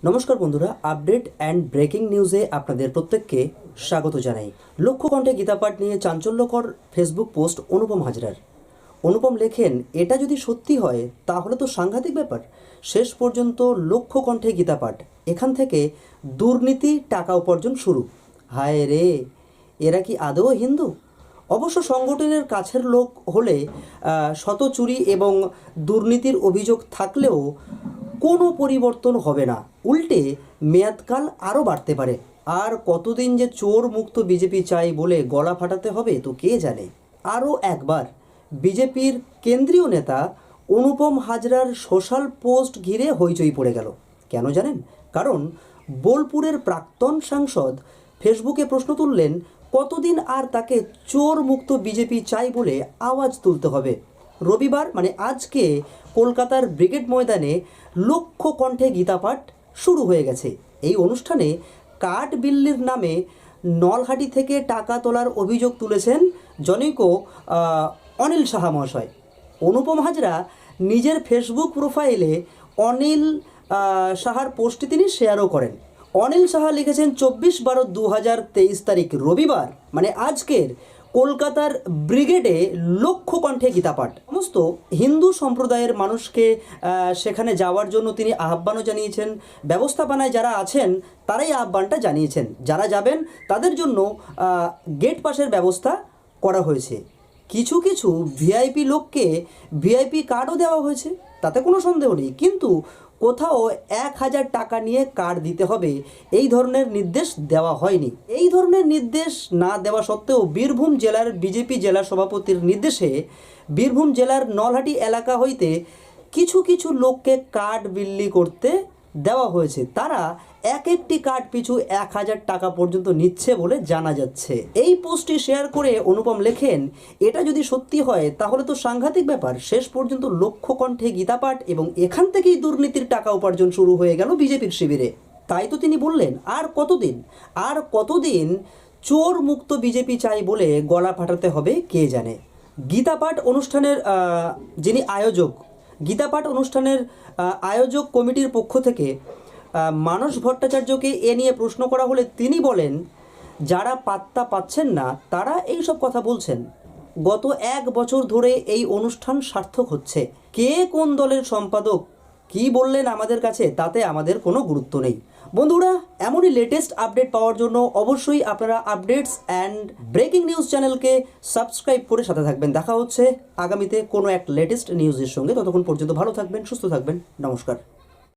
নমস্কার বন্ধুরা, update and breaking নিউজে আপনাদের প্রত্যেককে স্বাগত জানাই। লক্ষ্য কণ্ঠে গীতাপাঠ নিয়ে চাঞ্চল্যকর ফেসবুক পোস্ট অনুপম হাজরার। অনুপম লেখেন, এটা যদি সত্যি হয় তাহলে তো সাংঘাতিক ব্যাপার। শেষ পর্যন্ত লক্ষ্য কণ্ঠে গীতাপাঠ, এখান থেকে দুর্নীতি টাকা উপার্জন শুরু। হায় রে, এরা কি আদৌ হিন্দু? অবশ্য সংগঠনের কাছের লোক হলে শত চুরি এবং দুর্নীতির অভিযোগ থাকলেও কোনো পরিবর্তন হবে না, উল্টে মেয়াদকাল আরও বাড়তে পারে। আর কতদিন যে চোর মুক্ত বিজেপি চাই বলে গলা ফাটাতে হবে তো কে জানে। আরও একবার বিজেপির কেন্দ্রীয় নেতা অনুপম হাজরার সোশ্যাল পোস্ট ঘিরে হইচই পড়ে গেল। কেন জানেন? কারণ বোলপুরের প্রাক্তন সাংসদ ফেসবুকে প্রশ্ন তুললেন, কতদিন আর তাকে চোর মুক্ত বিজেপি চাই বলে আওয়াজ তুলতে হবে। রবিবার মানে আজকে কলকাতার ব্রিগেড ময়দানে লক্ষ্য কণ্ঠে গীতাপাঠ শুরু হয়ে গেছে। এই অনুষ্ঠানে কাঠ বিল্লির নামে নলহাটি থেকে টাকা তোলার অভিযোগ তুলেছেন জনৈক অনিল সাহা মহাশয়। অনুপম হাজরা নিজের ফেসবুক প্রোফাইলে অনিল সাহার পোস্টটি তিনি শেয়ারও করেন। অনিল সাহা লিখেছেন, 24/12/2023 তারিখ রবিবার মানে আজকের কলকাতার ব্রিগেডে লক্ষ্য কণ্ঠে গীতাপাঠ। সমস্ত হিন্দু সম্প্রদায়ের মানুষকে সেখানে যাওয়ার জন্য তিনি আহ্বানও জানিয়েছেন। ব্যবস্থাপনায় যারা আছেন তারাই আহ্বানটা জানিয়েছেন। যারা যাবেন তাদের জন্য গেট পাসের ব্যবস্থা করা হয়েছে। কিছু কিছু ভিআইপি লোককে ভিআইপি কার্ডও দেওয়া হয়েছে, তাতে কোনো সন্দেহ নেই। কিন্তু কোথাও 1000 টাকা নিয়ে কার্ড দিতে হবে এই ধরনের নির্দেশ দেওয়া হয়নি। এই ধরনের নির্দেশ না দেওয়া সত্ত্বেও বীরভূম জেলার বিজেপি জেলা সভাপতির নির্দেশে বীরভূম জেলার নলহাটি এলাকা হইতে কিছু কিছু লোককে কার্ড বিল্লি করতে দেওয়া হয়েছে। তারা এক একটি কার্ড পিছু 1000 টাকা পর্যন্ত নিচ্ছে বলে জানা যাচ্ছে। এই পোস্টটি শেয়ার করে অনুপম লেখেন, এটা যদি সত্যি হয় তাহলে তো সাংঘাতিক ব্যাপার। শেষ পর্যন্ত লক্ষ্য কণ্ঠে গীতাপাঠ এবং এখান থেকেই দুর্নীতির টাকা উপার্জন শুরু হয়ে গেল বিজেপির শিবিরে। তাই তো তিনি বললেন, আর কতদিন চোর মুক্ত বিজেপি চাই বলে গলা ফাটাতে হবে কে জানে। গীতাপাঠ অনুষ্ঠানের যিনি আয়োজক, গীতাপাঠ অনুষ্ঠানের আয়োজক কমিটির পক্ষ থেকে মানস ভট্টাচার্যকে এ নিয়ে প্রশ্ন করা হলে তিনি বলেন, যারা পাত্তা পাচ্ছেন না তারা এই সব কথা বলছেন। গত 1 বছর ধরে এই অনুষ্ঠান সার্থক হচ্ছে। কে কোন দলের সম্পাদক কি বললেন আমাদের কাছে তাতে আমাদের কোনো গুরুত্ব নেই। বন্ধুরা, এমনই লেটেস্ট আপডেট পাওয়ার জন্য অবশ্যই আপনারা আপডেটস অ্যান্ড ব্রেকিং নিউজ চ্যানেলকে সাবস্ক্রাইব করে সাথে থাকবেন। দেখা হচ্ছে আগামীতে কোনো এক লেটেস্ট নিউজের সঙ্গে। ততক্ষণ পর্যন্ত ভালো থাকবেন, সুস্থ থাকবেন। নমস্কার।